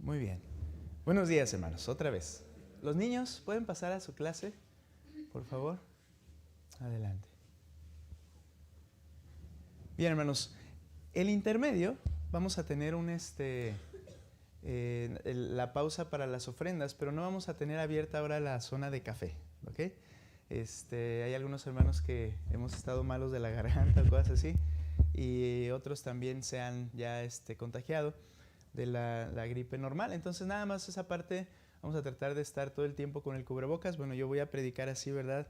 Muy bien. Buenos días, hermanos, otra vez. ¿Los niños pueden pasar a su clase, por favor? Adelante. Bien, hermanos, el intermedio, vamos a tener la pausa para las ofrendas, pero no vamos a tener abierta ahora la zona de café, ¿ok? Hay algunos hermanos que hemos estado malos de la garganta o cosas así, y otros también se han ya contagiado de la gripe normal. Entonces nada más esa parte vamos a tratar de estar todo el tiempo con el cubrebocas. Bueno, yo voy a predicar así, ¿verdad?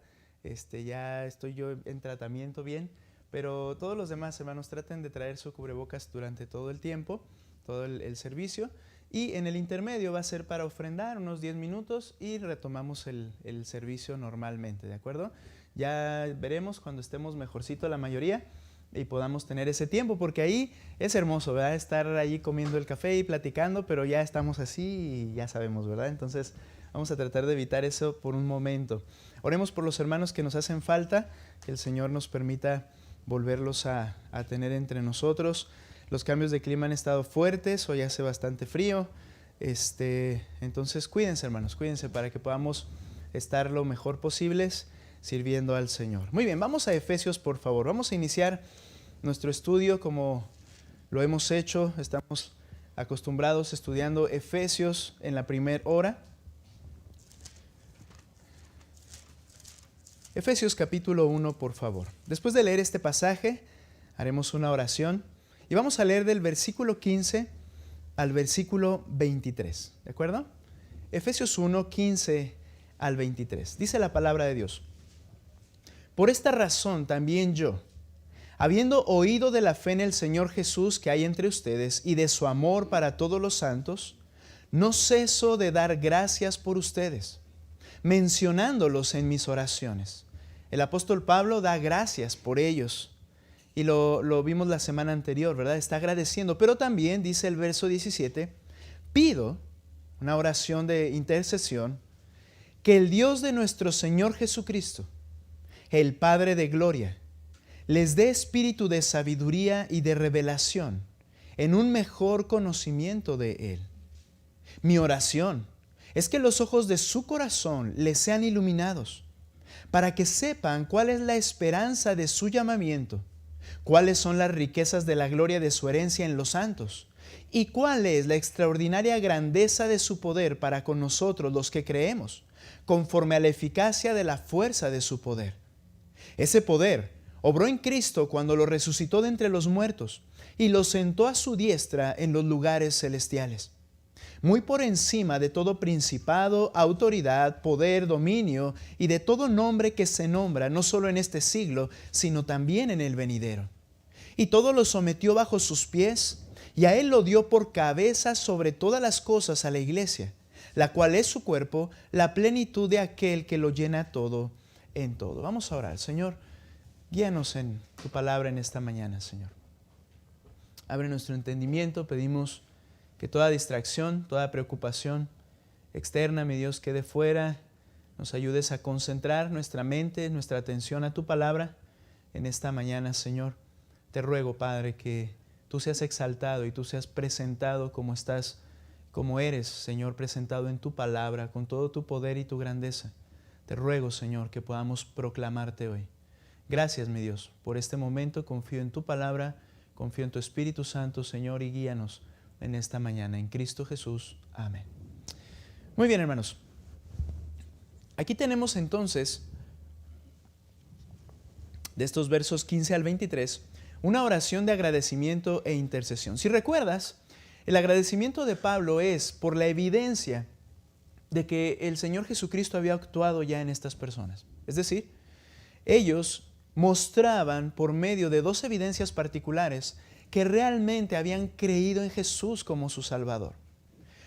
Ya estoy yo en tratamiento bien, pero todos los demás hermanos traten de traer su cubrebocas durante todo el tiempo, todo el servicio. Y en el intermedio va a ser para ofrendar unos 10 minutos y retomamos el servicio normalmente, ¿de acuerdo? Ya veremos cuando estemos mejorcito la mayoría y podamos tener ese tiempo, porque ahí es hermoso, ¿verdad? Estar allí comiendo el café y platicando, pero ya estamos así y ya sabemos, ¿verdad? Entonces vamos a tratar de evitar eso por un momento. Oremos por los hermanos que nos hacen falta, que el Señor nos permita volverlos a tener entre nosotros. Los cambios de clima han estado fuertes, hoy hace bastante frío, entonces cuídense, hermanos, cuídense para que podamos estar lo mejor posibles sirviendo al Señor. Muy bien, vamos a Efesios, por favor. Vamos a iniciar nuestro estudio como lo hemos hecho. Estamos acostumbrados estudiando Efesios en la primera hora. Efesios capítulo 1, por favor. Después de leer este pasaje, haremos una oración y vamos a leer del versículo 15 al versículo 23. ¿De acuerdo? Efesios 1, 15 al 23. Dice la palabra de Dios. Por esta razón también yo, habiendo oído de la fe en el Señor Jesús que hay entre ustedes y de su amor para todos los santos, no ceso de dar gracias por ustedes, mencionándolos en mis oraciones. El apóstol Pablo da gracias por ellos y lo vimos la semana anterior, ¿verdad? Está agradeciendo, pero también dice el verso 17, pido, una oración de intercesión, que el Dios de nuestro Señor Jesucristo, el Padre de gloria, les dé espíritu de sabiduría y de revelación en un mejor conocimiento de Él. Mi oración es que los ojos de su corazón les sean iluminados, para que sepan cuál es la esperanza de su llamamiento, cuáles son las riquezas de la gloria de su herencia en los santos, y cuál es la extraordinaria grandeza de su poder para con nosotros los que creemos, conforme a la eficacia de la fuerza de su poder. Ese poder obró en Cristo cuando lo resucitó de entre los muertos y lo sentó a su diestra en los lugares celestiales, muy por encima de todo principado, autoridad, poder, dominio y de todo nombre que se nombra, no solo en este siglo, sino también en el venidero. Y todo lo sometió bajo sus pies y a Él lo dio por cabeza sobre todas las cosas a la iglesia, la cual es su cuerpo, la plenitud de aquel que lo llena todo en todo. Vamos a orar. Señor, guíanos en tu palabra en esta mañana, Señor. Abre nuestro entendimiento, pedimos que toda distracción, toda preocupación externa, mi Dios, quede fuera. Nos ayudes a concentrar nuestra mente, nuestra atención a tu palabra en esta mañana, Señor. Te ruego, Padre, que tú seas exaltado y tú seas presentado como eres, Señor, presentado en tu palabra, con todo tu poder y tu grandeza. Te ruego, Señor, que podamos proclamarte hoy. Gracias, mi Dios, por este momento. Confío en tu palabra, confío en tu Espíritu Santo, Señor, y guíanos en esta mañana. En Cristo Jesús. Amén. Muy bien, hermanos. Aquí tenemos entonces, de estos versos 15 al 23, una oración de agradecimiento e intercesión. Si recuerdas, el agradecimiento de Pablo es por la evidencia de que el Señor Jesucristo había actuado ya en estas personas. Es decir, ellos mostraban por medio de dos evidencias particulares que realmente habían creído en Jesús como su Salvador.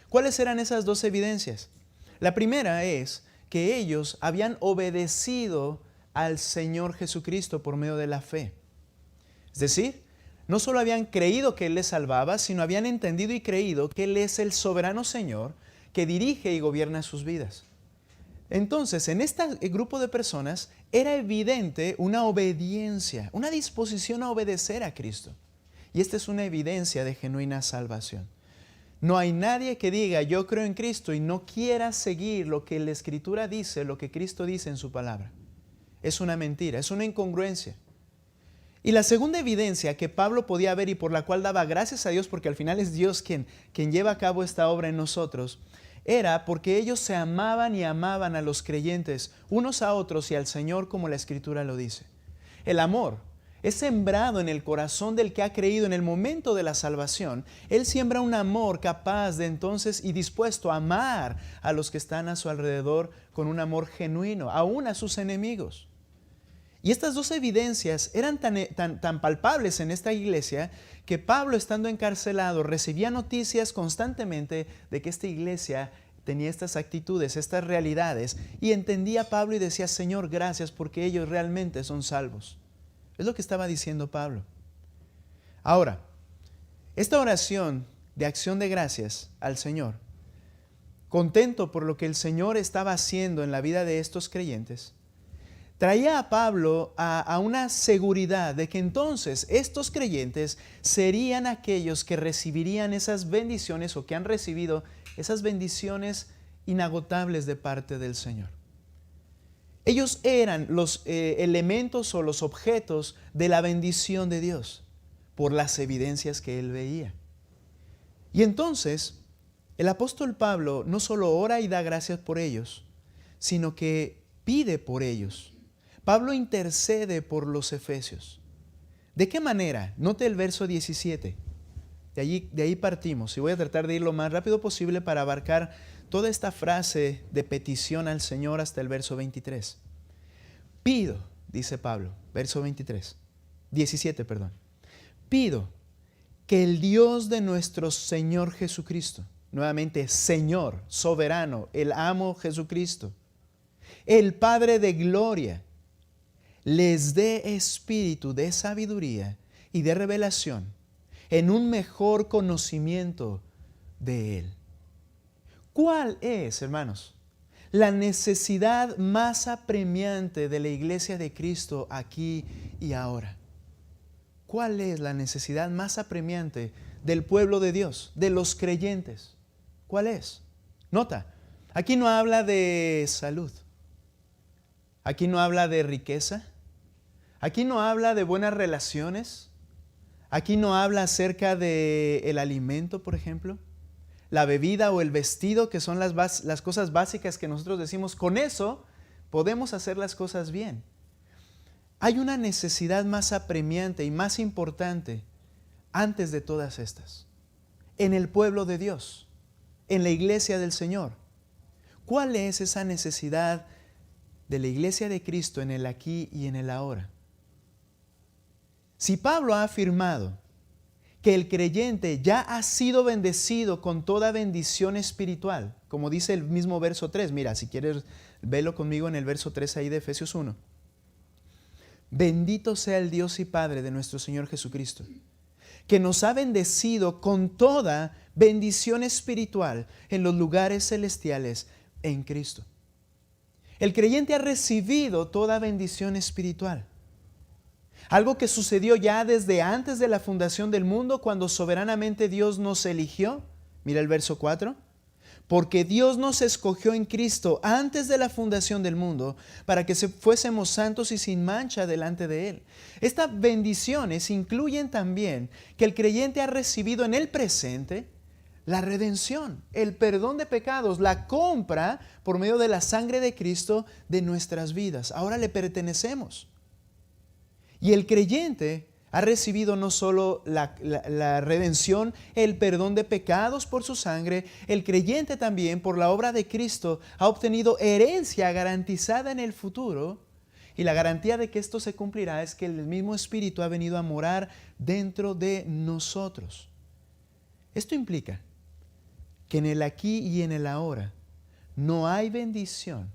¿Cuáles eran esas dos evidencias? La primera es que ellos habían obedecido al Señor Jesucristo por medio de la fe. Es decir, no solo habían creído que Él les salvaba, sino habían entendido y creído que Él es el soberano Señor que dirige y gobierna sus vidas. Entonces, en este grupo de personas era evidente una obediencia, una disposición a obedecer a Cristo. Y esta es una evidencia de genuina salvación. No hay nadie que diga yo creo en Cristo y no quiera seguir lo que la Escritura dice, lo que Cristo dice en su palabra. Es una mentira, es una incongruencia. Y la segunda evidencia que Pablo podía ver y por la cual daba gracias a Dios, porque al final es Dios quien lleva a cabo esta obra en nosotros, era porque ellos se amaban y amaban a los creyentes unos a otros y al Señor como la Escritura lo dice. El amor es sembrado en el corazón del que ha creído en el momento de la salvación. Él siembra un amor capaz de entonces y dispuesto a amar a los que están a su alrededor con un amor genuino, aún a sus enemigos. Y estas dos evidencias eran tan palpables en esta iglesia que Pablo, estando encarcelado, recibía noticias constantemente de que esta iglesia tenía estas actitudes, estas realidades, y entendía Pablo y decía, Señor, gracias porque ellos realmente son salvos. Es lo que estaba diciendo Pablo. Ahora, esta oración de acción de gracias al Señor, contento por lo que el Señor estaba haciendo en la vida de estos creyentes, traía a Pablo a una seguridad de que entonces estos creyentes serían aquellos que recibirían esas bendiciones o que han recibido esas bendiciones inagotables de parte del Señor. Ellos eran los elementos o los objetos de la bendición de Dios por las evidencias que él veía. Y entonces el apóstol Pablo no solo ora y da gracias por ellos, sino que pide por ellos. Pablo intercede por los efesios. ¿De qué manera? Note el verso 17. De ahí partimos y voy a tratar de ir lo más rápido posible para abarcar toda esta frase de petición al Señor hasta el verso 23. Pido, dice Pablo, verso 17, pido que el Dios de nuestro Señor Jesucristo, nuevamente Señor, soberano, el amo Jesucristo, el Padre de gloria, les dé espíritu de sabiduría y de revelación en un mejor conocimiento de Él. ¿Cuál es, hermanos, la necesidad más apremiante de la iglesia de Cristo aquí y ahora? ¿Cuál es la necesidad más apremiante del pueblo de Dios, de los creyentes? ¿Cuál es? Nota, aquí no habla de salud, aquí no habla de riqueza, aquí no habla de buenas relaciones, aquí no habla acerca del alimento, por ejemplo, la bebida o el vestido, que son las cosas básicas que nosotros decimos, con eso podemos hacer las cosas bien. Hay una necesidad más apremiante y más importante antes de todas estas, en el pueblo de Dios, en la iglesia del Señor. ¿Cuál es esa necesidad de la iglesia de Cristo en el aquí y en el ahora? Si Pablo ha afirmado que el creyente ya ha sido bendecido con toda bendición espiritual, como dice el mismo verso 3, mira, si quieres, velo conmigo en el verso 3 ahí de Efesios 1. Bendito sea el Dios y Padre de nuestro Señor Jesucristo, que nos ha bendecido con toda bendición espiritual en los lugares celestiales en Cristo. El creyente ha recibido toda bendición espiritual. Algo que sucedió ya desde antes de la fundación del mundo, cuando soberanamente Dios nos eligió. Mira el verso 4. Porque Dios nos escogió en Cristo antes de la fundación del mundo para que fuésemos santos y sin mancha delante de Él. Estas bendiciones incluyen también que el creyente ha recibido en el presente la redención, el perdón de pecados, la compra por medio de la sangre de Cristo de nuestras vidas. Ahora le pertenecemos. Y el creyente ha recibido no solo la redención, el perdón de pecados por su sangre, el creyente también por la obra de Cristo ha obtenido herencia garantizada en el futuro. Y la garantía de que esto se cumplirá es que el mismo Espíritu ha venido a morar dentro de nosotros. Esto implica que en el aquí y en el ahora no hay bendición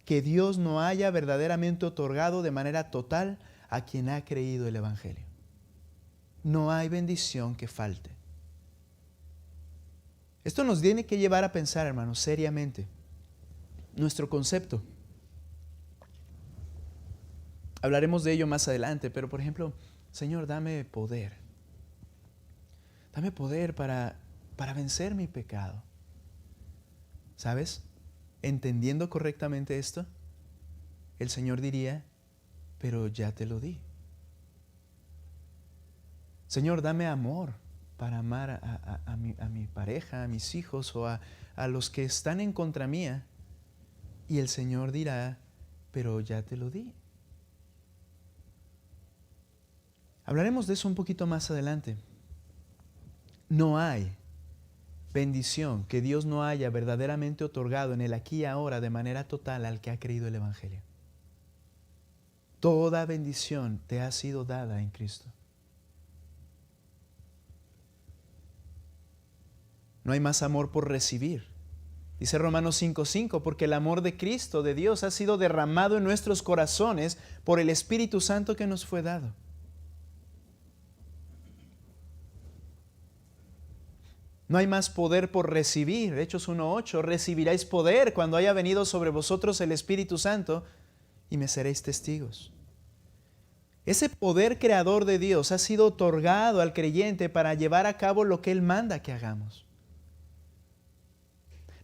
que Dios no haya verdaderamente otorgado de manera total a quien ha creído el Evangelio. No hay bendición que falte. Esto nos tiene que llevar a pensar, hermanos, seriamente nuestro concepto. Hablaremos de ello más adelante, pero por ejemplo, Señor, dame poder. Dame poder para para vencer mi pecado. ¿Sabes? Entendiendo correctamente esto, el Señor diría, pero ya te lo di. Señor, dame amor para amar a mi pareja, a mis hijos o a los que están en contra mía. Y el Señor dirá, pero ya te lo di. Hablaremos de eso un poquito más adelante. No hay bendición que Dios no haya verdaderamente otorgado en el aquí y ahora de manera total al que ha creído el Evangelio. Toda bendición te ha sido dada en Cristo. No hay más amor por recibir. Dice Romanos 5:5, porque el amor de Cristo, de Dios, ha sido derramado en nuestros corazones por el Espíritu Santo que nos fue dado. No hay más poder por recibir. Hechos 1:8, recibiréis poder cuando haya venido sobre vosotros el Espíritu Santo y me seréis testigos. Ese poder creador de Dios ha sido otorgado al creyente para llevar a cabo lo que Él manda que hagamos.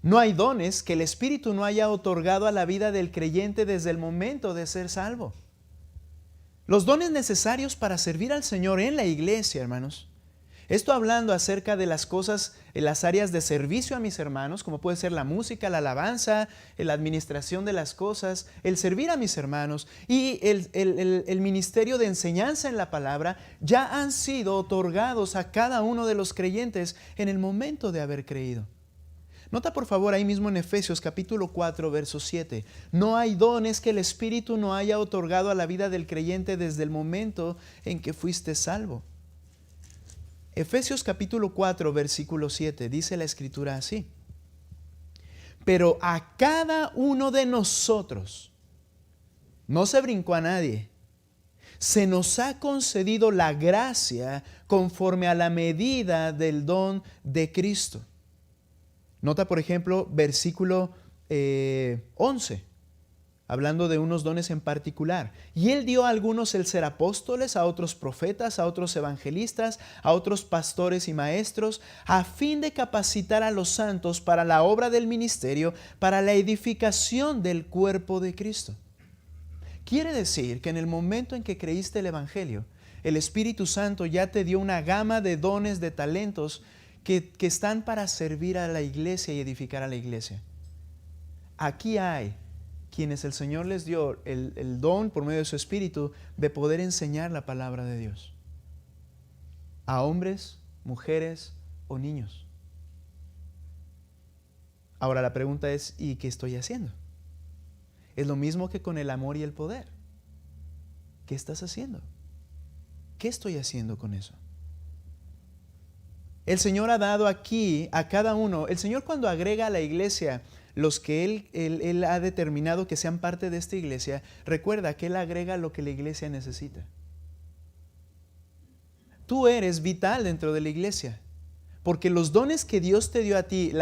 No hay dones que el Espíritu no haya otorgado a la vida del creyente desde el momento de ser salvo. Los dones necesarios para servir al Señor en la iglesia, hermanos. Esto hablando acerca de las cosas, en las áreas de servicio a mis hermanos, como puede ser la música, la alabanza, la administración de las cosas, el servir a mis hermanos y el ministerio de enseñanza en la palabra, ya han sido otorgados a cada uno de los creyentes en el momento de haber creído. Nota por favor ahí mismo en Efesios capítulo 4, verso 7. No hay dones que el Espíritu no haya otorgado a la vida del creyente desde el momento en que fuiste salvo. Efesios capítulo 4, versículo 7, dice la Escritura así. Pero a cada uno de nosotros, no se brincó a nadie, se nos ha concedido la gracia conforme a la medida del don de Cristo. Nota por ejemplo versículo 11. Hablando de unos dones en particular. Y Él dio a algunos el ser apóstoles, a otros profetas, a otros evangelistas, a otros pastores y maestros, a fin de capacitar a los santos para la obra del ministerio, para la edificación del cuerpo de Cristo. Quiere decir que en el momento en que creíste el Evangelio, el Espíritu Santo ya te dio una gama de dones, de talentos que están para servir a la iglesia y edificar a la iglesia. Aquí hay quienes el Señor les dio el don por medio de su Espíritu de poder enseñar la palabra de Dios a hombres, mujeres o niños. Ahora la pregunta es, ¿y qué estoy haciendo? Es lo mismo que con el amor y el poder. ¿Qué estás haciendo? ¿Qué estoy haciendo con eso? El Señor ha dado aquí a cada uno, el Señor cuando agrega a la iglesia los que Él ha determinado que sean parte de esta iglesia, recuerda que Él agrega lo que la iglesia necesita. Tú eres vital dentro de la iglesia, porque los dones que Dios te dio a ti,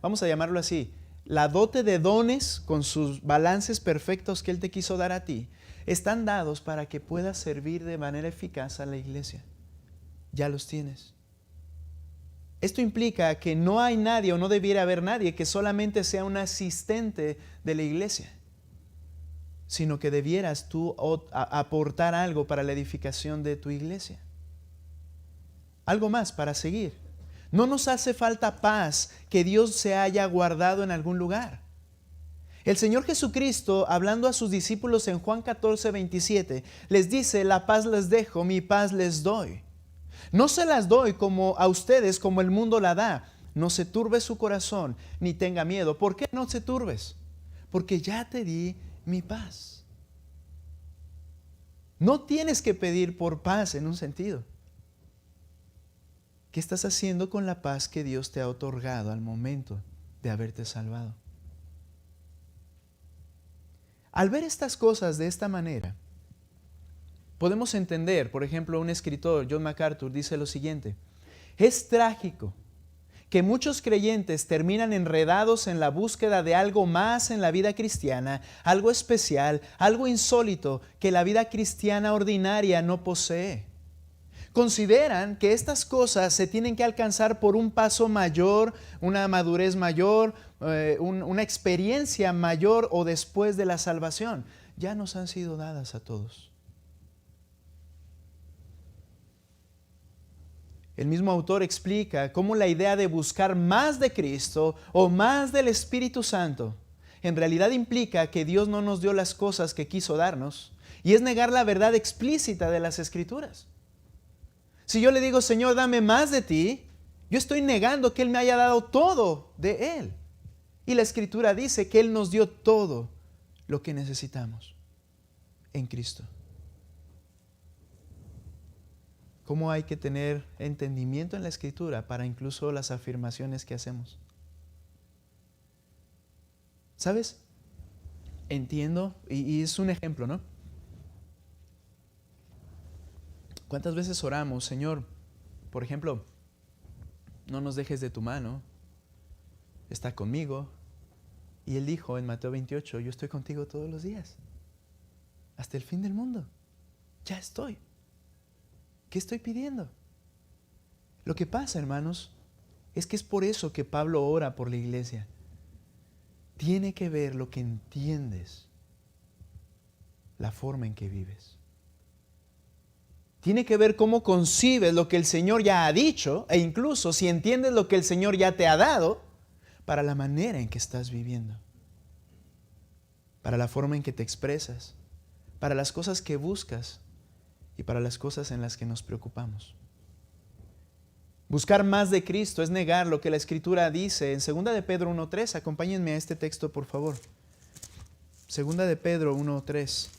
vamos a llamarlo así, la dote de dones con sus balances perfectos que Él te quiso dar a ti, están dados para que puedas servir de manera eficaz a la iglesia. Ya los tienes. Esto implica que no hay nadie o no debiera haber nadie que solamente sea un asistente de la iglesia, sino que debieras tú aportar algo para la edificación de tu iglesia. Algo más para seguir. No nos hace falta paz que Dios se haya guardado en algún lugar. El Señor Jesucristo, hablando a sus discípulos en Juan 14, 27, les dice, la paz les dejo, mi paz les doy. No se las doy como a ustedes, como el mundo la da. No se turbe su corazón, ni tenga miedo. ¿Por qué no se turbes? Porque ya te di mi paz. No tienes que pedir por paz en un sentido. ¿Qué estás haciendo con la paz que Dios te ha otorgado al momento de haberte salvado? Al ver estas cosas de esta manera, podemos entender, por ejemplo, un escritor, John MacArthur, dice lo siguiente: es trágico que muchos creyentes terminan enredados en la búsqueda de algo más en la vida cristiana, algo especial, algo insólito que la vida cristiana ordinaria no posee. Consideran que estas cosas se tienen que alcanzar por un paso mayor, una madurez mayor, una experiencia mayor o después de la salvación. Ya nos han sido dadas a todos. El mismo autor explica cómo la idea de buscar más de Cristo o más del Espíritu Santo en realidad implica que Dios no nos dio las cosas que quiso darnos, y es negar la verdad explícita de las Escrituras. Si yo le digo, Señor, dame más de ti, yo estoy negando que Él me haya dado todo de Él. Y la Escritura dice que Él nos dio todo lo que necesitamos en Cristo. ¿Cómo hay que tener entendimiento en la Escritura para incluso las afirmaciones que hacemos? ¿Sabes? Entiendo, y es un ejemplo, ¿no? ¿Cuántas veces oramos, Señor, por ejemplo, no nos dejes de tu mano, está conmigo? Y Él dijo en Mateo 28, yo estoy contigo todos los días, hasta el fin del mundo. Ya estoy. ¿Qué estoy pidiendo? Lo que pasa, hermanos, es que es por eso que Pablo ora por la iglesia. Tiene que ver lo que entiendes, la forma en que vives. Tiene que ver cómo concibes lo que el Señor ya ha dicho, e incluso si entiendes lo que el Señor ya te ha dado, para la manera en que estás viviendo, para la forma en que te expresas, para las cosas que buscas y para las cosas en las que nos preocupamos. Buscar más de Cristo es negar lo que la Escritura dice en 2 de Pedro 1:3. Acompáñenme a este texto, por favor. 2 de Pedro 1:3.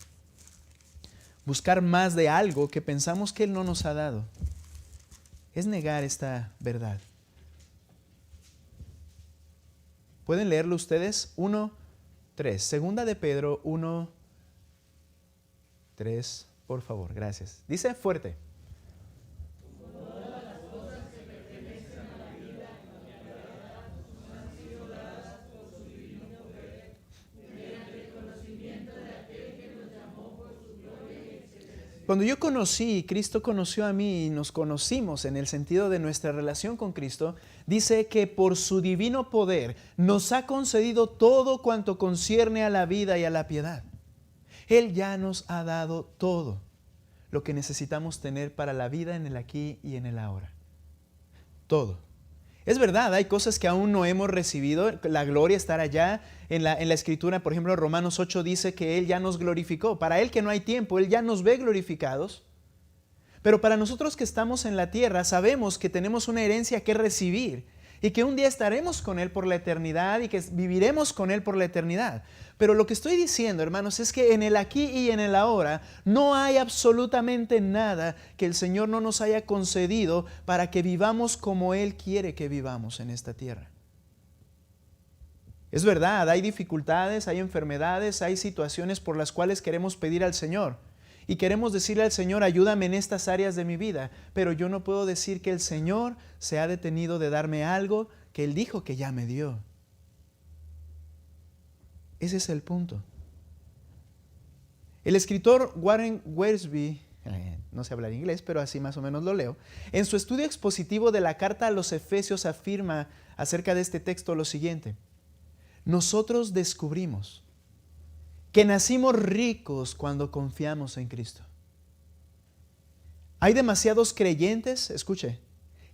Buscar más de algo que pensamos que Él no nos ha dado es negar esta verdad. ¿Pueden leerlo ustedes? 1:3. 2 de Pedro 1:3, por favor, gracias. Dice fuerte. Cuando yo conocí, Cristo conoció a mí y nos conocimos en el sentido de nuestra relación con Cristo, dice que por su divino poder nos ha concedido todo cuanto concierne a la vida y a la piedad. Él ya nos ha dado todo lo que necesitamos tener para la vida en el aquí y en el ahora. Todo. Es verdad, hay cosas que aún no hemos recibido, la gloria estará allá. En la Escritura, por ejemplo, Romanos 8 dice que Él ya nos glorificó. Para Él que no hay tiempo, Él ya nos ve glorificados. Pero para nosotros que estamos en la tierra, sabemos que tenemos una herencia que recibir y que un día estaremos con Él por la eternidad y que viviremos con Él por la eternidad. Pero lo que estoy diciendo, hermanos, es que en el aquí y en el ahora no hay absolutamente nada que el Señor no nos haya concedido para que vivamos como Él quiere que vivamos en esta tierra. Es verdad, hay dificultades, hay enfermedades, hay situaciones por las cuales queremos pedir al Señor. Y queremos decirle al Señor, ayúdame en estas áreas de mi vida. Pero yo no puedo decir que el Señor se ha detenido de darme algo que Él dijo que ya me dio. Ese es el punto. El escritor Warren Wiersbe, no sé hablar inglés, pero así más o menos lo leo, en su estudio expositivo de la carta a los Efesios afirma acerca de este texto lo siguiente: nosotros descubrimos que nacimos ricos cuando confiamos en Cristo. Hay demasiados creyentes, escuche,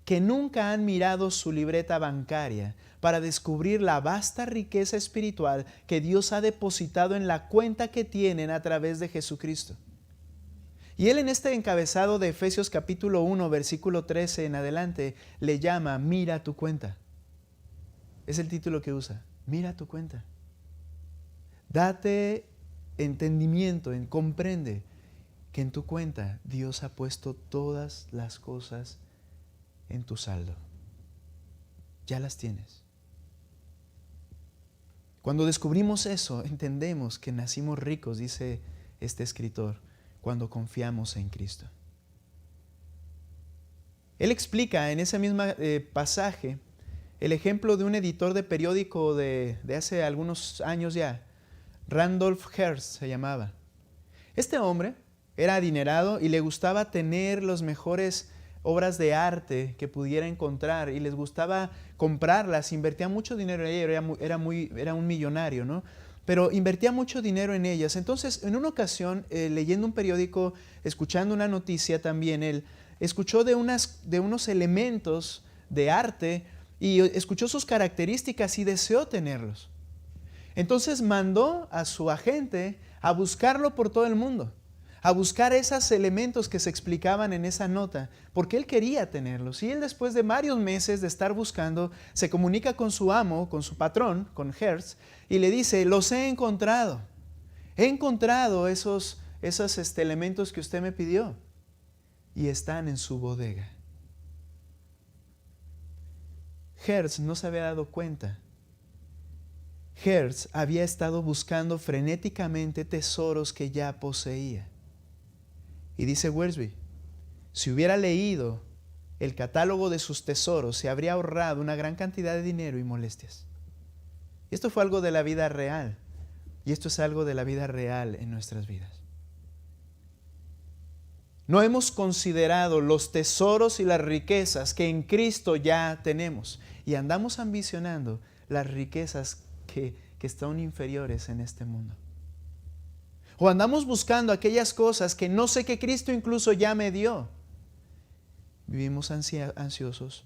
que nunca han mirado su libreta bancaria para descubrir la vasta riqueza espiritual que Dios ha depositado en la cuenta que tienen a través de Jesucristo. Y él en este encabezado de Efesios capítulo 1, versículo 13 en adelante, le llama mira tu cuenta. Es el título que usa, mira tu cuenta. Date entendimiento, comprende que en tu cuenta Dios ha puesto todas las cosas en tu saldo. Ya las tienes. Cuando descubrimos eso, entendemos que nacimos ricos, dice este escritor, cuando confiamos en Cristo. Él explica en ese mismo pasaje el ejemplo de un editor de periódico de hace algunos años ya. Randolph Hearst se llamaba. Este hombre era adinerado y le gustaba tener las mejores obras de arte que pudiera encontrar y les gustaba comprarlas, invertía mucho dinero en ellas, era un millonario, ¿no? Pero invertía mucho dinero en ellas. Entonces, en una ocasión, leyendo un periódico, escuchando una noticia también, él escuchó de unos elementos de arte y escuchó sus características y deseó tenerlos. Entonces mandó a su agente a buscarlo por todo el mundo, a buscar esos elementos que se explicaban en esa nota, porque él quería tenerlos. Y él, después de varios meses de estar buscando, se comunica con su amo, con su patrón, con Hertz, y le dice: los he encontrado. He encontrado esos elementos que usted me pidió y están en su bodega. Hertz no se había dado cuenta. Hertz había estado buscando frenéticamente tesoros que ya poseía. Y dice Wiersbe, si hubiera leído el catálogo de sus tesoros, se habría ahorrado una gran cantidad de dinero y molestias. Y esto fue algo de la vida real. Y esto es algo de la vida real en nuestras vidas. No hemos considerado los tesoros y las riquezas que en Cristo ya tenemos. Y andamos ambicionando las riquezas que están inferiores en este mundo. O andamos buscando aquellas cosas que no sé que Cristo incluso ya me dio. Vivimos ansiosos,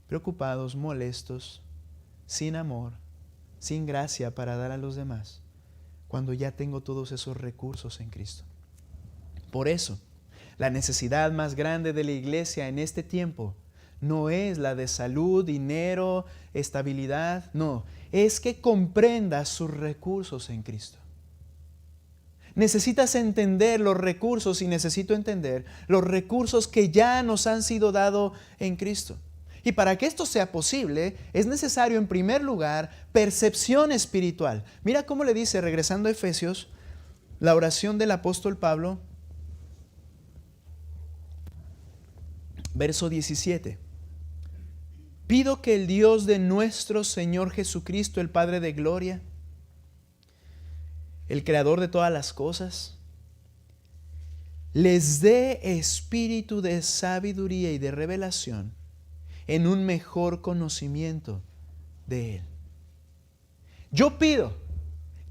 preocupados, molestos, sin amor, sin gracia para dar a los demás, cuando ya tengo todos esos recursos en Cristo. Por eso, la necesidad más grande de la iglesia en este tiempo no es la de salud, dinero, estabilidad, no, es que comprendas sus recursos en Cristo. Necesitas entender los recursos y necesito entender los recursos que ya nos han sido dados en Cristo. Y para que esto sea posible, es necesario en primer lugar percepción espiritual. Mira cómo le dice, regresando a Efesios, la oración del apóstol Pablo, verso 17. Pido que el Dios de nuestro Señor Jesucristo, el Padre de gloria, el creador de todas las cosas, les dé espíritu de sabiduría y de revelación en un mejor conocimiento de Él. Yo pido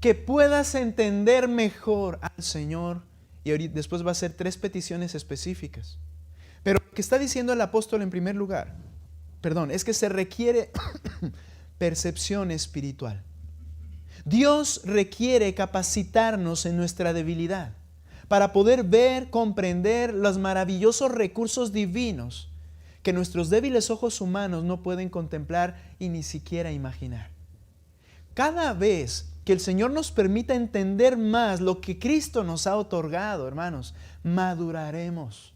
que puedas entender mejor al Señor, y después va a ser 3 peticiones específicas. Pero lo que está diciendo el apóstol en primer lugar, es que se requiere percepción espiritual. Dios requiere capacitarnos en nuestra debilidad para poder ver, comprender los maravillosos recursos divinos que nuestros débiles ojos humanos no pueden contemplar y ni siquiera imaginar. Cada vez que el Señor nos permita entender más lo que Cristo nos ha otorgado, hermanos, maduraremos,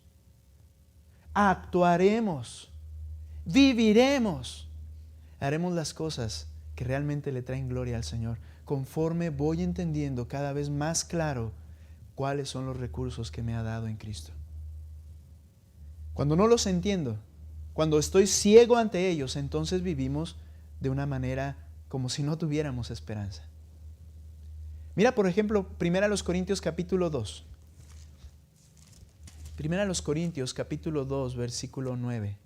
actuaremos, viviremos, haremos las cosas que realmente le traen gloria al Señor, conforme voy entendiendo cada vez más claro cuáles son los recursos que me ha dado en Cristo. Cuando no los entiendo, cuando estoy ciego ante ellos, entonces vivimos de una manera como si no tuviéramos esperanza. Mira, por ejemplo, 1 Corintios capítulo 2. 1 Corintios capítulo 2, versículo 9.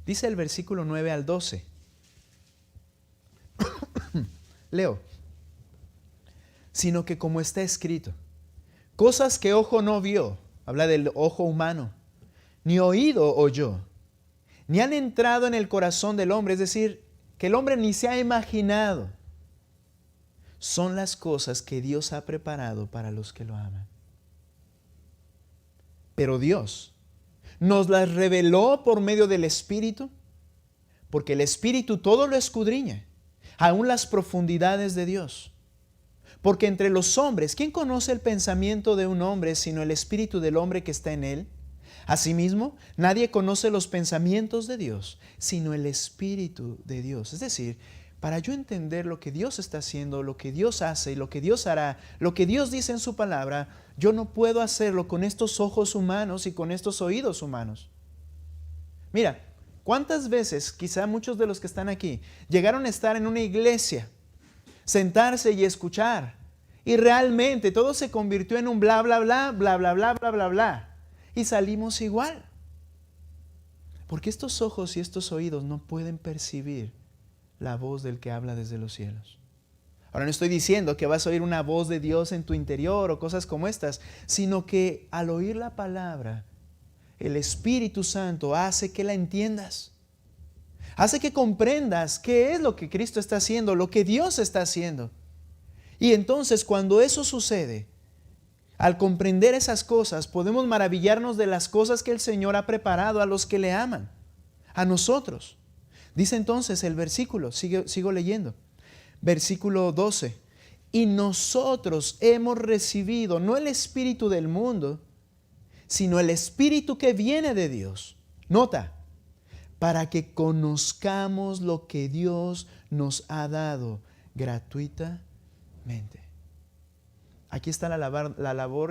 Dice el versículo 9 al 12. Leo. Sino que como está escrito, cosas que ojo no vio, habla del ojo humano, ni oído oyó, ni han entrado en el corazón del hombre, es decir, que el hombre ni se ha imaginado, son las cosas que Dios ha preparado para los que lo aman. Pero Dios nos las reveló por medio del Espíritu, porque el Espíritu todo lo escudriña, aún las profundidades de Dios. Porque entre los hombres, ¿quién conoce el pensamiento de un hombre sino el espíritu del hombre que está en él? Asimismo, nadie conoce los pensamientos de Dios sino el Espíritu de Dios. Es decir, para yo entender lo que Dios está haciendo, lo que Dios hace y lo que Dios hará, lo que Dios dice en su palabra, yo no puedo hacerlo con estos ojos humanos y con estos oídos humanos. Mira, ¿Cuántas veces, quizá muchos de los que están aquí, llegaron a estar en una iglesia, sentarse y escuchar, y realmente todo se convirtió en un bla, bla, bla, bla, bla, bla, bla, bla, bla, y salimos igual? Porque estos ojos y estos oídos no pueden percibir la voz del que habla desde los cielos. Ahora no estoy diciendo que vas a oír una voz de Dios en tu interior o cosas como estas, sino que al oír la palabra, el Espíritu Santo hace que la entiendas. Hace que comprendas qué es lo que Cristo está haciendo, lo que Dios está haciendo. Y entonces cuando eso sucede, al comprender esas cosas, podemos maravillarnos de las cosas que el Señor ha preparado a los que le aman, a nosotros. Dice entonces el versículo, sigo leyendo. Versículo 12. Y nosotros hemos recibido no el espíritu del mundo, sino el espíritu que viene de Dios. Nota, para que conozcamos lo que Dios nos ha dado gratuitamente. Aquí está la labor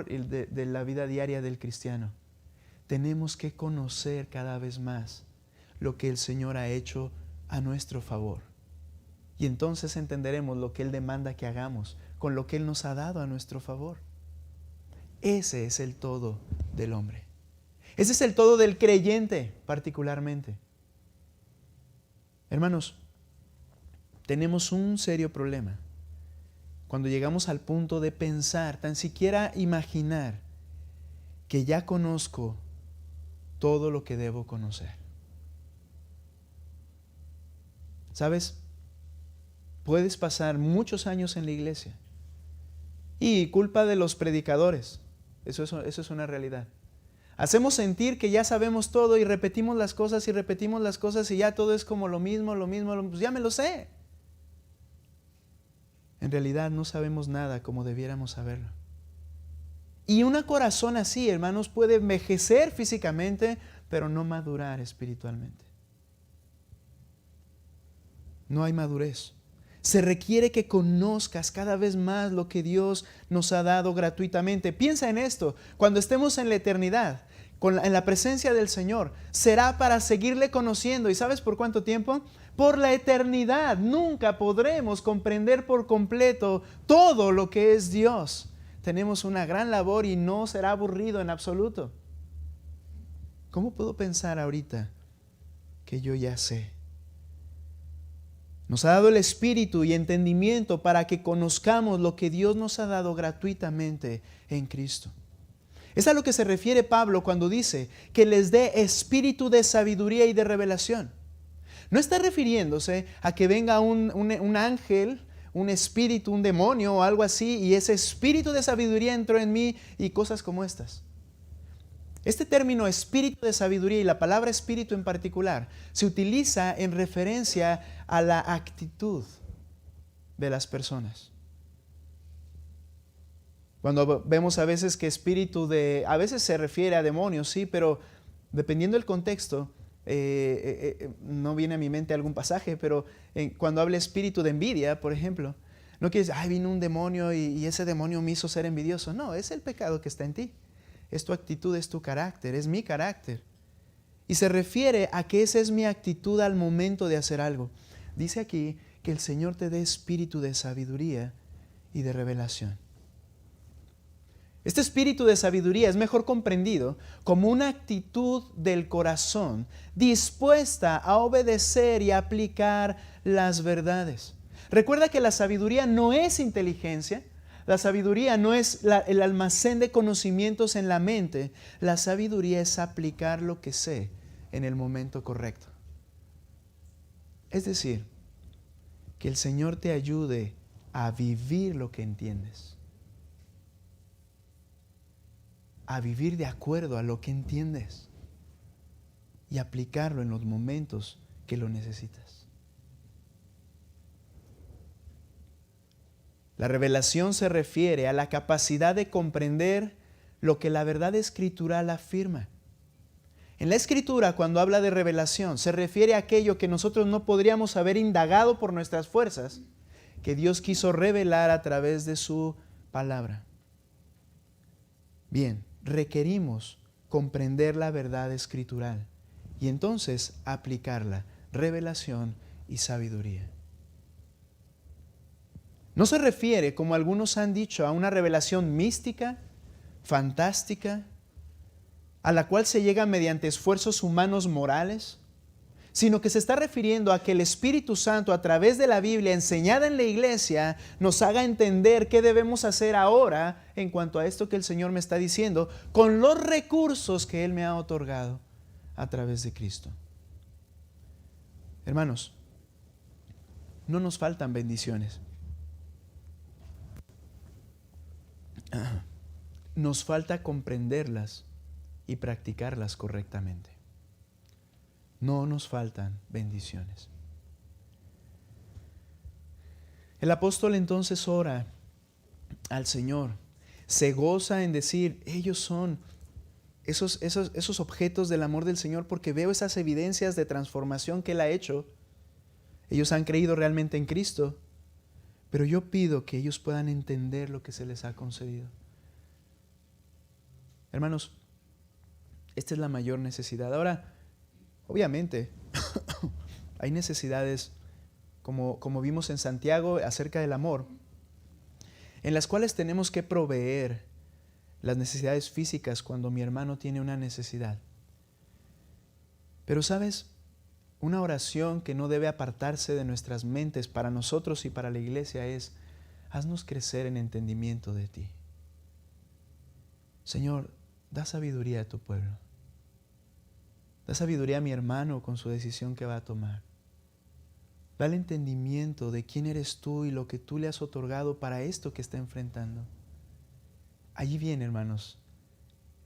de la vida diaria del cristiano. Tenemos que conocer cada vez más lo que el Señor ha hecho a nuestro favor. Y entonces entenderemos lo que Él demanda que hagamos con lo que Él nos ha dado a nuestro favor. Ese es el todo del hombre. Ese es el todo del creyente particularmente. Hermanos, tenemos un serio problema cuando llegamos al punto de pensar, tan siquiera imaginar, que ya conozco todo lo que debo conocer. ¿Sabes? Puedes pasar muchos años en la iglesia y culpa de los predicadores. Eso es una realidad. Hacemos sentir que ya sabemos todo y repetimos las cosas y ya todo es como lo mismo, pues ya me lo sé. En realidad no sabemos nada como debiéramos saberlo. Y un corazón así, hermanos, puede envejecer físicamente, pero no madurar espiritualmente. No hay madurez. Se requiere que conozcas cada vez más lo que Dios nos ha dado gratuitamente. Piensa en esto, cuando estemos en la eternidad, en la presencia del Señor, será para seguirle conociendo. ¿Y sabes por cuánto tiempo? Por la eternidad. Nunca podremos comprender por completo todo lo que es Dios. Tenemos una gran labor y no será aburrido en absoluto. ¿Cómo puedo pensar ahorita que yo ya sé? Nos ha dado el Espíritu y entendimiento para que conozcamos lo que Dios nos ha dado gratuitamente en Cristo. Es a lo que se refiere Pablo cuando dice que les dé espíritu de sabiduría y de revelación. No está refiriéndose a que venga un ángel, un espíritu, un demonio o algo así, y ese espíritu de sabiduría entró en mí y cosas como estas. Este término espíritu de sabiduría y la palabra espíritu en particular se utiliza en referencia a la actitud de las personas. Cuando vemos a veces que a veces se refiere a demonios, sí, pero dependiendo del contexto, no viene a mi mente algún pasaje, pero cuando habla espíritu de envidia, por ejemplo, no quiere decir, vino un demonio y ese demonio me hizo ser envidioso. No, es el pecado que está en ti. Es tu actitud, es tu carácter, es mi carácter. Y se refiere a que esa es mi actitud al momento de hacer algo. Dice aquí que el Señor te dé espíritu de sabiduría y de revelación. Este espíritu de sabiduría es mejor comprendido como una actitud del corazón dispuesta a obedecer y aplicar las verdades. Recuerda que la sabiduría no es inteligencia. La sabiduría no es el almacén de conocimientos en la mente. La sabiduría es aplicar lo que sé en el momento correcto. Es decir, que el Señor te ayude a vivir lo que entiendes. A vivir de acuerdo a lo que entiendes. Y aplicarlo en los momentos que lo necesitas. La revelación se refiere a la capacidad de comprender lo que la verdad escritural afirma. En la Escritura, cuando habla de revelación, se refiere a aquello que nosotros no podríamos haber indagado por nuestras fuerzas, que Dios quiso revelar a través de su palabra. Bien, requerimos comprender la verdad escritural y entonces aplicarla, revelación y sabiduría. No se refiere, como algunos han dicho, a una revelación mística, fantástica, a la cual se llega mediante esfuerzos humanos morales, sino que se está refiriendo a que el Espíritu Santo, a través de la Biblia enseñada en la iglesia, nos haga entender qué debemos hacer ahora en cuanto a esto que el Señor me está diciendo, con los recursos que Él me ha otorgado a través de Cristo. Hermanos, no nos faltan bendiciones. Nos falta comprenderlas y practicarlas correctamente. No nos faltan bendiciones. El apóstol entonces ora al Señor, se goza en decir, ellos son esos objetos del amor del Señor porque veo esas evidencias de transformación que Él ha hecho. Ellos han creído realmente en Cristo, pero yo pido que ellos puedan entender lo que se les ha concedido. Hermanos, esta es la mayor necesidad. Ahora, obviamente, hay necesidades, como vimos en Santiago acerca del amor, en las cuales tenemos que proveer las necesidades físicas cuando mi hermano tiene una necesidad. Pero ¿sabes? Una oración que no debe apartarse de nuestras mentes para nosotros y para la iglesia es, haznos crecer en entendimiento de ti. Señor, da sabiduría a tu pueblo. Da sabiduría a mi hermano con su decisión que va a tomar. Dale entendimiento de quién eres tú y lo que tú le has otorgado para esto que está enfrentando. Allí viene, hermanos,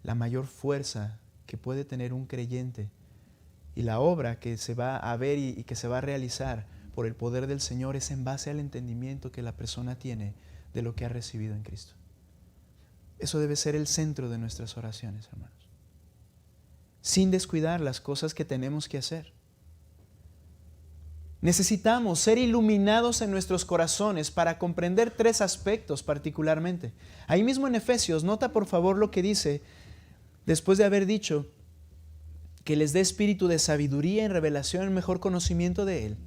la mayor fuerza que puede tener un creyente y la obra que se va a ver y que se va a realizar por el poder del Señor es en base al entendimiento que la persona tiene de lo que ha recibido en Cristo. Eso debe ser el centro de nuestras oraciones, hermanos. Sin descuidar las cosas que tenemos que hacer. Necesitamos ser iluminados en nuestros corazones para comprender tres aspectos particularmente. Ahí mismo en Efesios, nota por favor lo que dice, después de haber dicho que les dé espíritu de sabiduría en revelación, el mejor conocimiento de Él.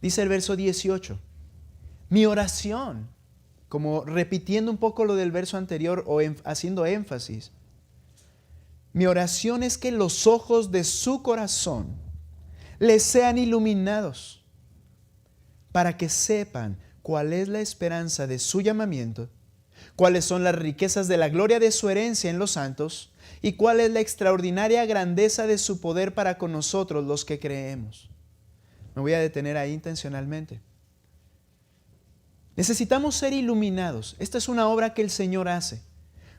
Dice el verso 18, mi oración, como repitiendo un poco lo del verso anterior o haciendo énfasis, mi oración es que los ojos de su corazón les sean iluminados para que sepan cuál es la esperanza de su llamamiento, cuáles son las riquezas de la gloria de su herencia en los santos y cuál es la extraordinaria grandeza de su poder para con nosotros los que creemos. Me voy a detener ahí intencionalmente. Necesitamos ser iluminados. Esta es una obra que el Señor hace.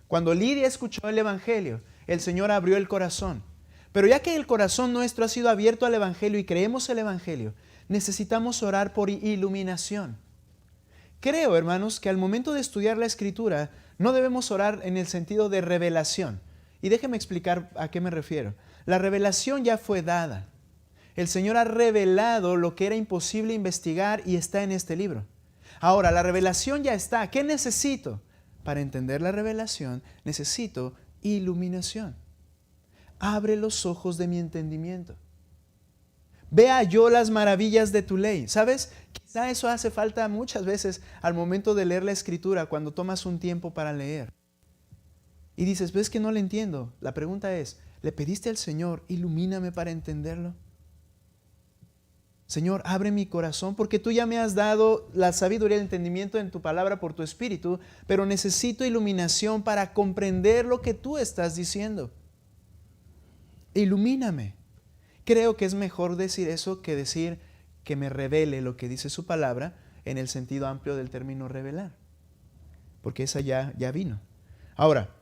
Cuando Lidia escuchó el Evangelio, el Señor abrió el corazón. Pero ya que el corazón nuestro ha sido abierto al Evangelio y creemos el Evangelio, necesitamos orar por iluminación. Creo, hermanos, que al momento de estudiar la Escritura no debemos orar en el sentido de revelación. Y déjeme explicar a qué me refiero. La revelación ya fue dada. El Señor ha revelado lo que era imposible investigar y está en este libro. Ahora, la revelación ya está. ¿Qué necesito? Para entender la revelación, necesito iluminación. Abre los ojos de mi entendimiento. Vea yo las maravillas de tu ley. ¿Sabes? Quizá eso hace falta muchas veces al momento de leer la Escritura, cuando tomas un tiempo para leer. Y dices, ¿ves que no le entiendo? La pregunta es, ¿le pediste al Señor, ilumíname para entenderlo? Señor, abre mi corazón porque tú ya me has dado la sabiduría y el entendimiento en tu palabra por tu Espíritu, pero necesito iluminación para comprender lo que tú estás diciendo. Ilumíname. Creo que es mejor decir eso que decir que me revele lo que dice su palabra en el sentido amplio del término revelar, porque esa ya vino. Ahora,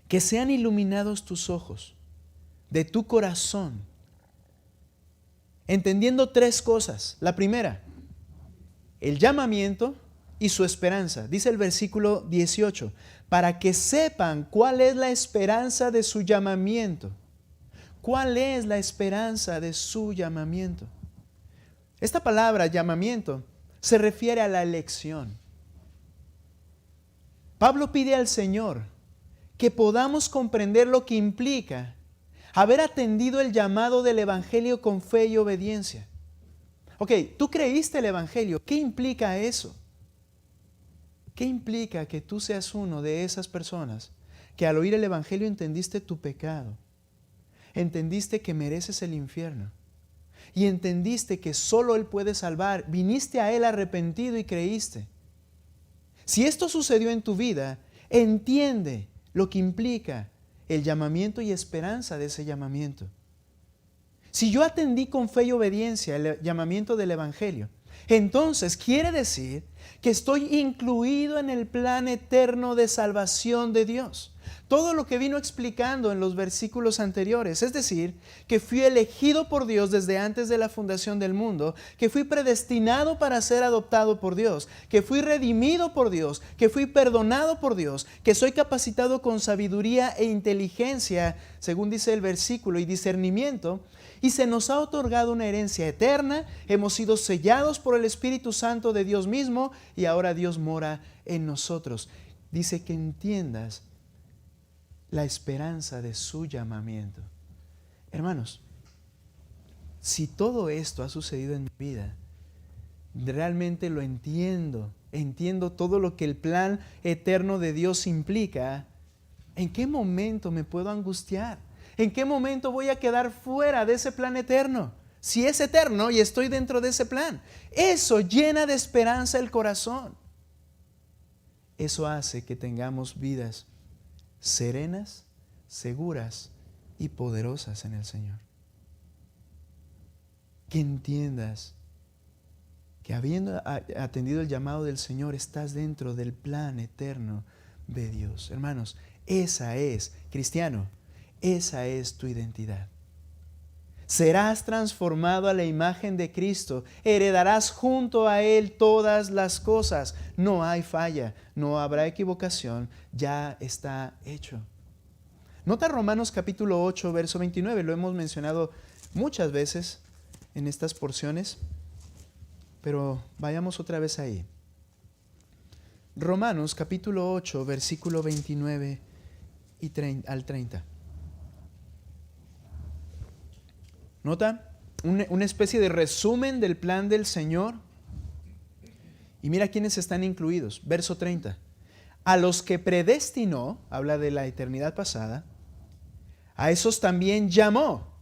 que sean iluminados tus ojos de tu corazón, entendiendo tres cosas. La primera, el llamamiento y su esperanza. Dice el versículo 18, para que sepan cuál es la esperanza de su llamamiento. ¿Cuál es la esperanza de su llamamiento? Esta palabra, llamamiento, se refiere a la elección. Pablo pide al Señor que podamos comprender lo que implica Haber atendido el llamado del Evangelio con fe y obediencia. Ok, tú creíste el Evangelio. ¿Qué implica eso? ¿Qué implica que tú seas uno de esas personas que al oír el Evangelio entendiste tu pecado? Entendiste que mereces el infierno. Y entendiste que solo Él puede salvar. Viniste a Él arrepentido y creíste. Si esto sucedió en tu vida, entiende lo que implica el llamamiento y esperanza de ese llamamiento. Si yo atendí con fe y obediencia el llamamiento del Evangelio, entonces quiere decir que estoy incluido en el plan eterno de salvación de Dios. Todo lo que vino explicando en los versículos anteriores, es decir, que fui elegido por Dios desde antes de la fundación del mundo, que fui predestinado para ser adoptado por Dios, que fui redimido por Dios, que fui perdonado por Dios, que soy capacitado con sabiduría e inteligencia, según dice el versículo, y discernimiento, y se nos ha otorgado una herencia eterna, hemos sido sellados por el Espíritu Santo de Dios mismo, y ahora Dios mora en nosotros. Dice que entiendas la esperanza de su llamamiento. Hermanos, si todo esto ha sucedido en mi vida, realmente lo entiendo, entiendo todo lo que el plan eterno de Dios implica, ¿en qué momento me puedo angustiar? ¿En qué momento voy a quedar fuera de ese plan eterno? Si es eterno y estoy dentro de ese plan, eso llena de esperanza el corazón. Eso hace que tengamos vidas serenas, seguras y poderosas en el Señor. Que entiendas que habiendo atendido el llamado del Señor, estás dentro del plan eterno de Dios. Hermanos, esa es, cristiano, esa es tu identidad. Serás transformado a la imagen de Cristo, heredarás junto a Él todas las cosas. No hay falla, no habrá equivocación, ya está hecho. Nota Romanos capítulo 8, verso 29, lo hemos mencionado muchas veces en estas porciones, pero vayamos otra vez ahí. Romanos capítulo 8, versículo 29 al 30. Nota una especie de resumen del plan del Señor. Y mira quiénes están incluidos. Verso 30. A los que predestinó, habla de la eternidad pasada, a esos también llamó.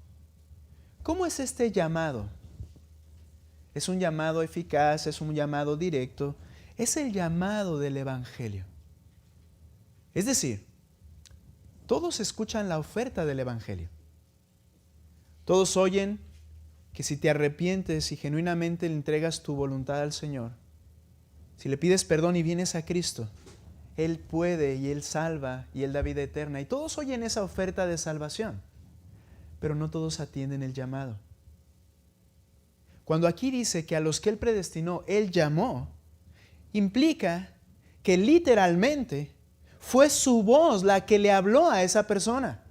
¿Cómo es este llamado? ¿Es un llamado eficaz? ¿Es un llamado directo? Es el llamado del Evangelio. Es decir, todos escuchan la oferta del Evangelio. Todos oyen que si te arrepientes y genuinamente le entregas tu voluntad al Señor, si le pides perdón y vienes a Cristo, Él puede y Él salva y Él da vida eterna. Y todos oyen esa oferta de salvación, pero no todos atienden el llamado. Cuando aquí dice que a los que Él predestinó, Él llamó, implica que literalmente fue su voz la que le habló a esa persona.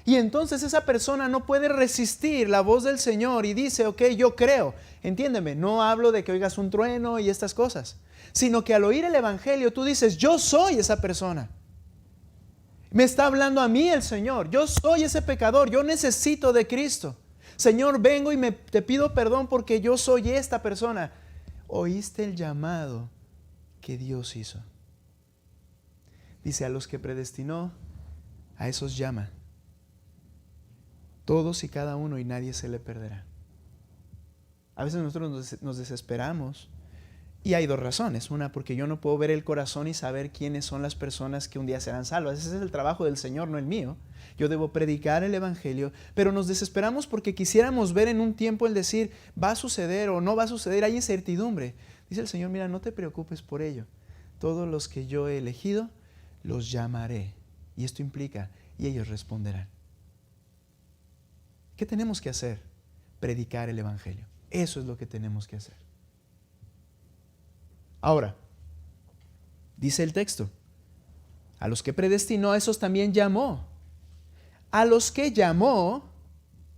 Y entonces esa persona no puede resistir la voz del Señor y dice, ok, yo creo. Entiéndeme, no hablo de que oigas un trueno y estas cosas, sino que al oír el Evangelio tú dices, yo soy esa persona. Me está hablando a mí el Señor. Yo soy ese pecador, yo necesito de Cristo. Señor, vengo y te pido perdón porque yo soy esta persona. Oíste el llamado que Dios hizo. Dice, a los que predestinó, a esos llama. Todos y cada uno, y nadie se le perderá. A veces nosotros nos desesperamos y hay dos razones. Una, porque yo no puedo ver el corazón y saber quiénes son las personas que un día serán salvas. Ese es el trabajo del Señor, no el mío. Yo debo predicar el Evangelio, pero nos desesperamos porque quisiéramos ver en un tiempo el decir, va a suceder o no va a suceder, hay incertidumbre. Dice el Señor, mira, no te preocupes por ello. Todos los que yo he elegido, los llamaré. Y esto implica, y ellos responderán. ¿Qué tenemos que hacer? Predicar el Evangelio. Eso es lo que tenemos que hacer. Ahora, dice el texto, a los que predestinó, a esos también llamó. A los que llamó,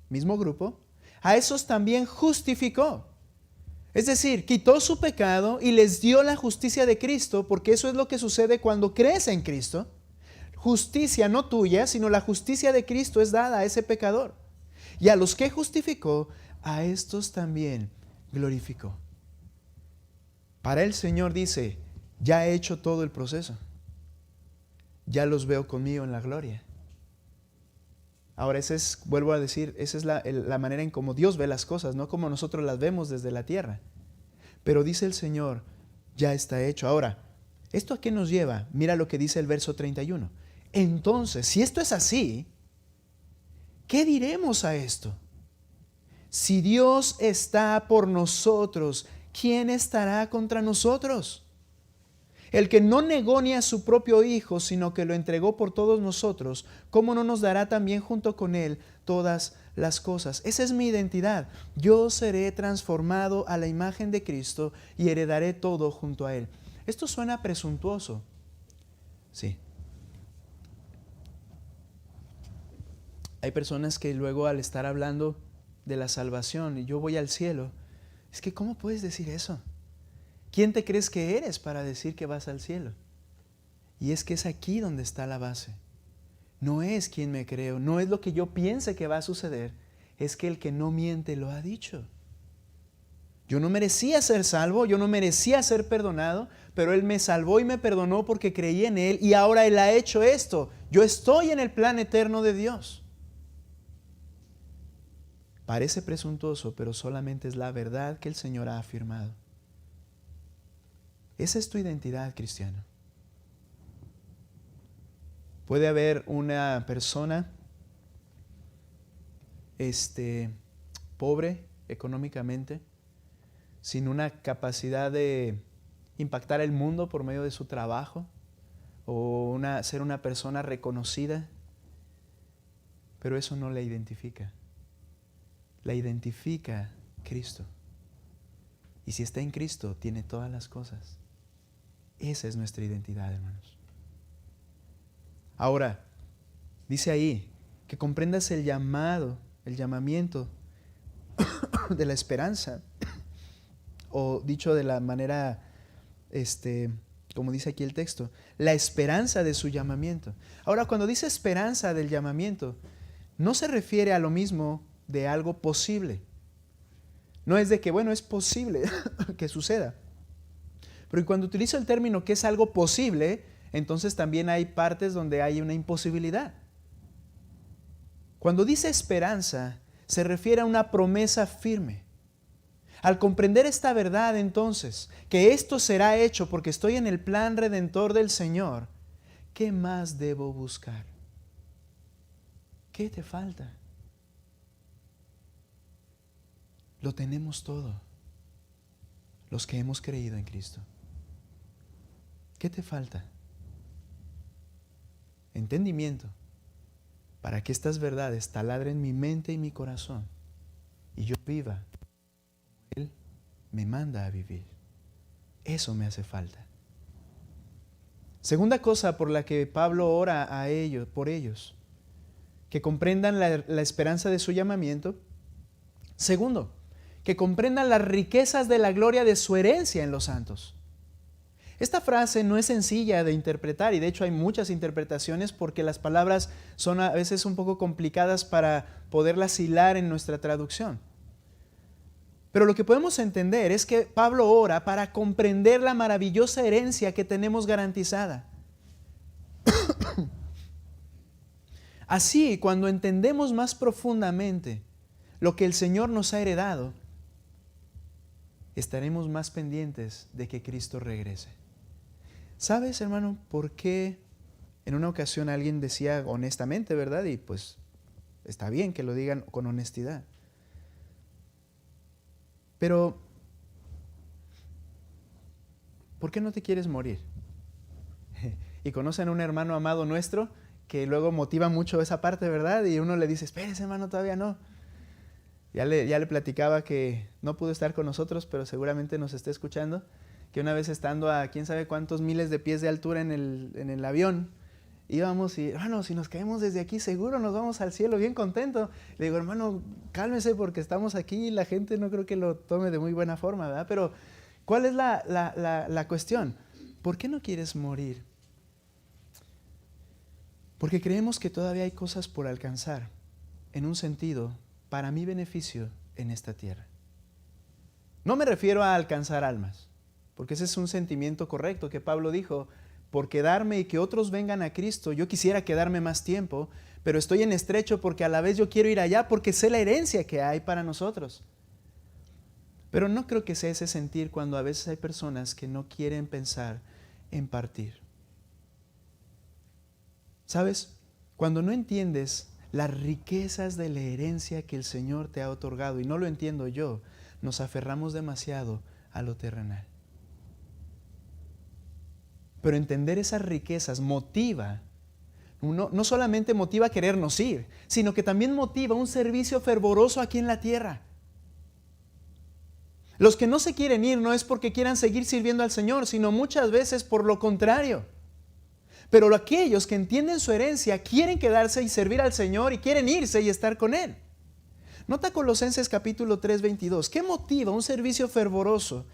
mismo grupo, a esos también justificó. Es decir, quitó su pecado y les dio la justicia de Cristo, porque eso es lo que sucede cuando crees en Cristo. justicia no tuya, sino la justicia de Cristo es dada a ese pecador. Y a los que justificó, a estos también glorificó. Para el Señor dice, ya he hecho todo el proceso. Ya los veo conmigo en la gloria. Ahora, vuelvo a decir, esa es la manera en cómo Dios ve las cosas, no como nosotros las vemos desde la tierra. Pero dice el Señor, ya está hecho. Ahora, ¿esto a qué nos lleva? Mira lo que dice el verso 31. Entonces, si esto es así, ¿qué diremos a esto? Si Dios está por nosotros, ¿quién estará contra nosotros? El que no negó ni a su propio Hijo, sino que lo entregó por todos nosotros, ¿cómo no nos dará también junto con Él todas las cosas? Esa es mi identidad. Yo seré transformado a la imagen de Cristo y heredaré todo junto a Él. Esto suena presuntuoso. Sí. Hay personas que luego al estar hablando de la salvación y yo voy al cielo, es que ¿cómo puedes decir eso? ¿Quién te crees que eres para decir que vas al cielo? Y es que es aquí donde está la base. No es quién me creo, no es lo que yo piense que va a suceder, es que el que no miente lo ha dicho. Yo no merecía ser salvo, yo no merecía ser perdonado, pero Él me salvó y me perdonó porque creí en Él y ahora Él ha hecho esto. Yo estoy en el plan eterno de Dios. Parece presuntuoso, pero solamente es la verdad que el Señor ha afirmado. Esa es tu identidad, cristiano. Puede haber una persona pobre económicamente, sin una capacidad de impactar el mundo por medio de su trabajo, o ser una persona reconocida, pero eso no la identifica. La identifica Cristo. Y si está en Cristo, tiene todas las cosas. Esa es nuestra identidad, hermanos. Ahora, dice ahí que comprendas el llamamiento de la esperanza, o dicho de la manera, como dice aquí el texto, la esperanza de su llamamiento. Ahora, cuando dice esperanza del llamamiento, no se refiere a lo mismo de algo posible. No es de que, bueno, es posible que suceda. Pero cuando utilizo el término que es algo posible, entonces también hay partes donde hay una imposibilidad. Cuando dice esperanza, se refiere a una promesa firme. Al comprender esta verdad, entonces, que esto será hecho porque estoy en el plan redentor del Señor, ¿qué más debo buscar? ¿Qué te falta? Lo tenemos todo, los que hemos creído en Cristo. ¿Qué te falta? Entendimiento, para que estas verdades taladren mi mente y mi corazón y yo viva como Él me manda a vivir. Eso me hace falta. Segunda cosa por la que Pablo ora por ellos, que comprendan la esperanza de su llamamiento. Segundo, que comprendan las riquezas de la gloria de su herencia en los santos. Esta frase no es sencilla de interpretar y de hecho hay muchas interpretaciones porque las palabras son a veces un poco complicadas para poderlas hilar en nuestra traducción. Pero lo que podemos entender es que Pablo ora para comprender la maravillosa herencia que tenemos garantizada. Así, cuando entendemos más profundamente lo que el Señor nos ha heredado, estaremos más pendientes de que Cristo regrese. ¿Sabes, hermano, por qué en una ocasión alguien decía honestamente, verdad? Y pues está bien que lo digan con honestidad. Pero, ¿por qué no te quieres morir? Y conocen a un hermano amado nuestro que luego motiva mucho esa parte, ¿verdad? Y uno le dice, espérese, hermano, todavía no. Ya le platicaba que no pudo estar con nosotros, pero seguramente nos está escuchando, que una vez estando a quién sabe cuántos miles de pies de altura en el avión, íbamos y, hermano, si nos caemos desde aquí, seguro nos vamos al cielo bien contento. Le digo, hermano, cálmese porque estamos aquí y la gente no creo que lo tome de muy buena forma, ¿verdad? Pero, ¿cuál es la cuestión? ¿Por qué no quieres morir? Porque creemos que todavía hay cosas por alcanzar, en un sentido, para mi beneficio en esta tierra. No me refiero a alcanzar almas, porque ese es un sentimiento correcto que Pablo dijo: por quedarme y que otros vengan a Cristo, yo quisiera quedarme más tiempo, pero estoy en estrecho porque a la vez yo quiero ir allá porque sé la herencia que hay para nosotros. Pero no creo que sea ese sentir cuando a veces hay personas que no quieren pensar en partir. ¿Sabes? Cuando no entiendes las riquezas de la herencia que el Señor te ha otorgado, y no lo entiendo yo, nos aferramos demasiado a lo terrenal. Pero entender esas riquezas motiva, no solamente motiva a querernos ir, sino que también motiva un servicio fervoroso aquí en la tierra. Los que no se quieren ir no es porque quieran seguir sirviendo al Señor, sino muchas veces por lo contrario. Pero aquellos que entienden su herencia quieren quedarse y servir al Señor y quieren irse y estar con Él. Nota Colosenses capítulo 3, 22. ¿Qué motiva un servicio fervoroso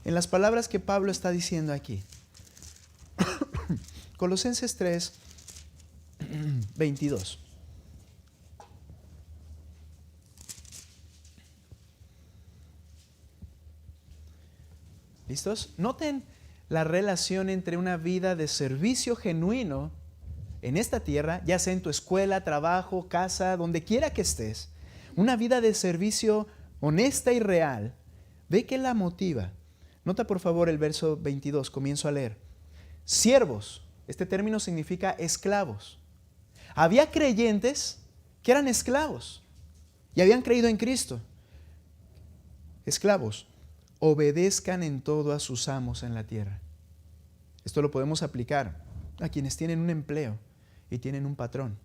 en las palabras que Pablo está diciendo aquí? Colosenses 3, 22. ¿Listos? Noten la relación entre una vida de servicio genuino en esta tierra, ya sea en tu escuela, trabajo, casa, donde quiera que estés. Una vida de servicio honesta y real. Ve que la motiva. Nota por favor el verso 22, comienzo a leer. Siervos, este término significa esclavos. Había creyentes que eran esclavos y habían creído en Cristo. Esclavos, obedezcan en todo a sus amos en la tierra. Esto lo podemos aplicar a quienes tienen un empleo y tienen un patrón.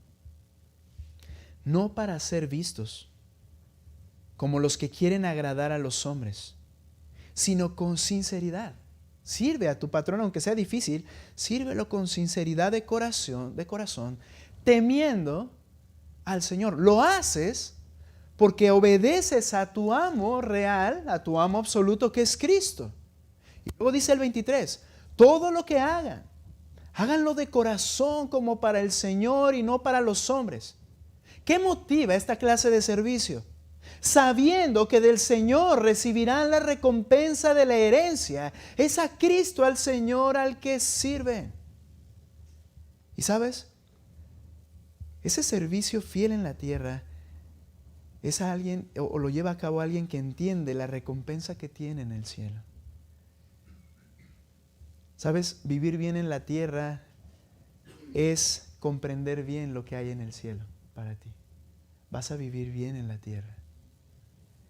No para ser vistos como los que quieren agradar a los hombres, sino con sinceridad. Sirve a tu patrón, aunque sea difícil, sírvelo con sinceridad de corazón, temiendo al Señor. Lo haces porque obedeces a tu amo real, a tu amo absoluto que es Cristo. Y luego dice el 23, todo lo que hagan, háganlo de corazón como para el Señor y no para los hombres. ¿Qué motiva esta clase de servicio? Sabiendo que del Señor recibirán la recompensa de la herencia. Es a Cristo, al Señor, al que sirven. ¿Y sabes? Ese servicio fiel en la tierra es a alguien, o lo lleva a cabo alguien que entiende la recompensa que tiene en el cielo. ¿Sabes? Vivir bien en la tierra es comprender bien lo que hay en el cielo para ti. Vas a vivir bien en la tierra.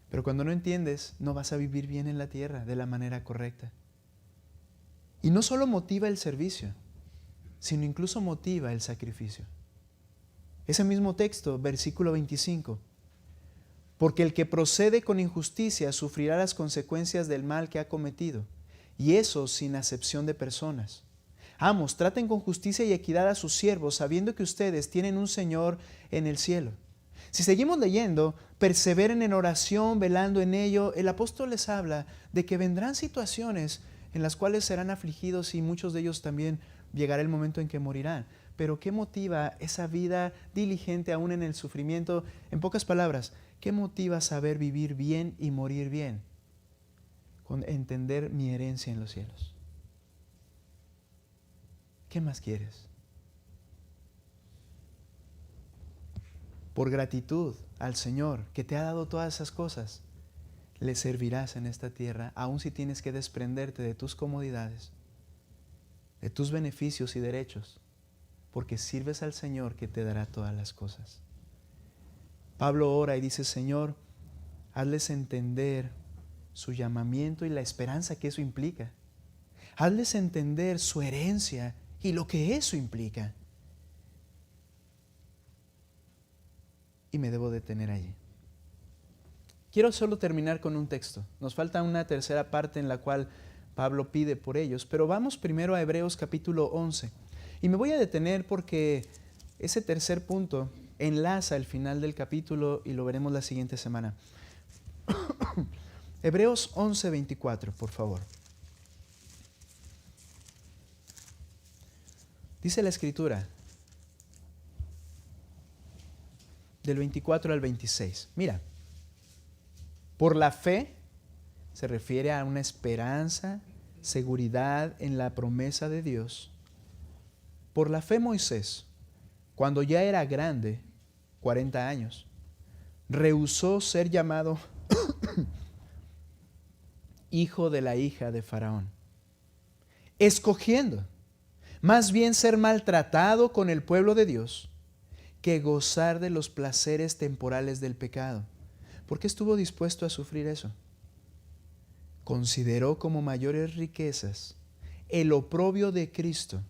Pero cuando no entiendes, no vas a vivir bien en la tierra de la manera correcta. Y no solo motiva el servicio, sino incluso motiva el sacrificio. Ese mismo texto, versículo 25. Porque el que procede con injusticia sufrirá las consecuencias del mal que ha cometido, y eso sin acepción de personas. Amos, traten con justicia y equidad a sus siervos, sabiendo que ustedes tienen un Señor en el cielo. Si seguimos leyendo, perseveren en oración, velando en ello. El apóstol les habla de que vendrán situaciones en las cuales serán afligidos y muchos de ellos también llegará el momento en que morirán. Pero ¿qué motiva esa vida diligente aún en el sufrimiento? En pocas palabras, ¿qué motiva saber vivir bien y morir bien? Con entender mi herencia en los cielos. ¿Qué más quieres? Por gratitud al Señor que te ha dado todas esas cosas, le servirás en esta tierra, aun si tienes que desprenderte de tus comodidades, de tus beneficios y derechos, porque sirves al Señor que te dará todas las cosas. Pablo ora y dice, Señor, hazles entender su llamamiento y la esperanza que eso implica. Hazles entender su herencia y lo que eso implica. Y me debo detener allí. Quiero solo terminar con un texto. Nos falta una tercera parte en la cual Pablo pide por ellos, pero vamos primero a Hebreos capítulo 11. Y me voy a detener porque ese tercer punto enlaza el final del capítulo y lo veremos la siguiente semana. Hebreos 11, 24, por favor. Dice la Escritura, del 24 al 26. Mira, por la fe se refiere a una esperanza, seguridad en la promesa de Dios. Por la fe Moisés, cuando ya era grande, 40 años, rehusó ser llamado hijo de la hija de Faraón, escogiendo más bien ser maltratado con el pueblo de Dios que gozar de los placeres temporales del pecado. ¿Por qué estuvo dispuesto a sufrir eso? Consideró como mayores riquezas el oprobio de Cristo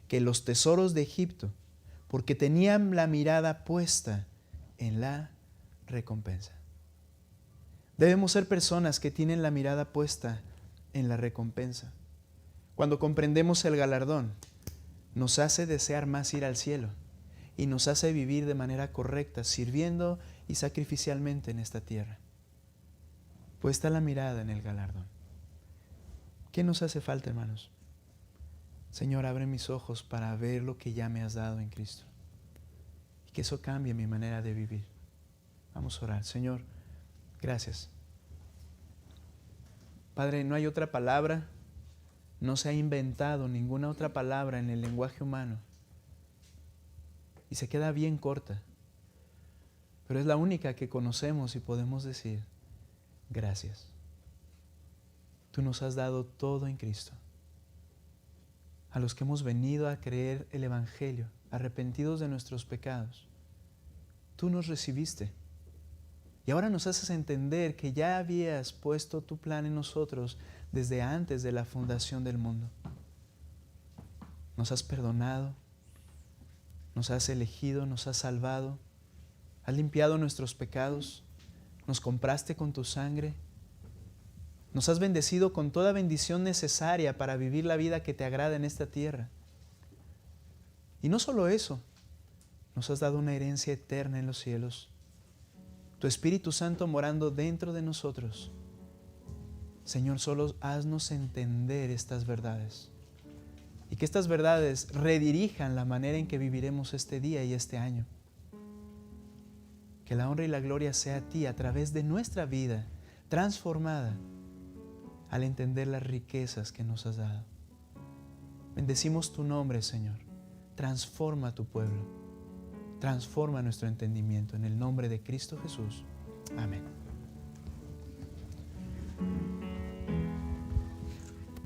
que los tesoros de Egipto, porque tenían la mirada puesta en la recompensa. Debemos ser personas que tienen la mirada puesta en la recompensa. Cuando comprendemos el galardón, nos hace desear más ir al cielo y nos hace vivir de manera correcta, sirviendo y sacrificialmente en esta tierra. Puesta la mirada en el galardón. ¿Qué nos hace falta, hermanos? Señor, abre mis ojos para ver lo que ya me has dado en Cristo. Y que eso cambie mi manera de vivir. Vamos a orar. Señor, gracias. Padre, no hay otra palabra, no se ha inventado ninguna otra palabra en el lenguaje humano. Y se queda bien corta. Pero es la única que conocemos y podemos decir, gracias. Tú nos has dado todo en Cristo. A los que hemos venido a creer el Evangelio, arrepentidos de nuestros pecados, tú nos recibiste. Y ahora nos haces entender que ya habías puesto tu plan en nosotros desde antes de la fundación del mundo. Nos has perdonado, nos has elegido, nos has salvado, has limpiado nuestros pecados, nos compraste con tu sangre, nos has bendecido con toda bendición necesaria para vivir la vida que te agrada en esta tierra. Y no solo eso, nos has dado una herencia eterna en los cielos. Tu Espíritu Santo morando dentro de nosotros. Señor, solo haznos entender estas verdades. Y que estas verdades redirijan la manera en que viviremos este día y este año. Que la honra y la gloria sea a ti a través de nuestra vida transformada al entender las riquezas que nos has dado. Bendecimos tu nombre, Señor. Transforma a tu pueblo. Transforma nuestro entendimiento. En el nombre de Cristo Jesús. Amén.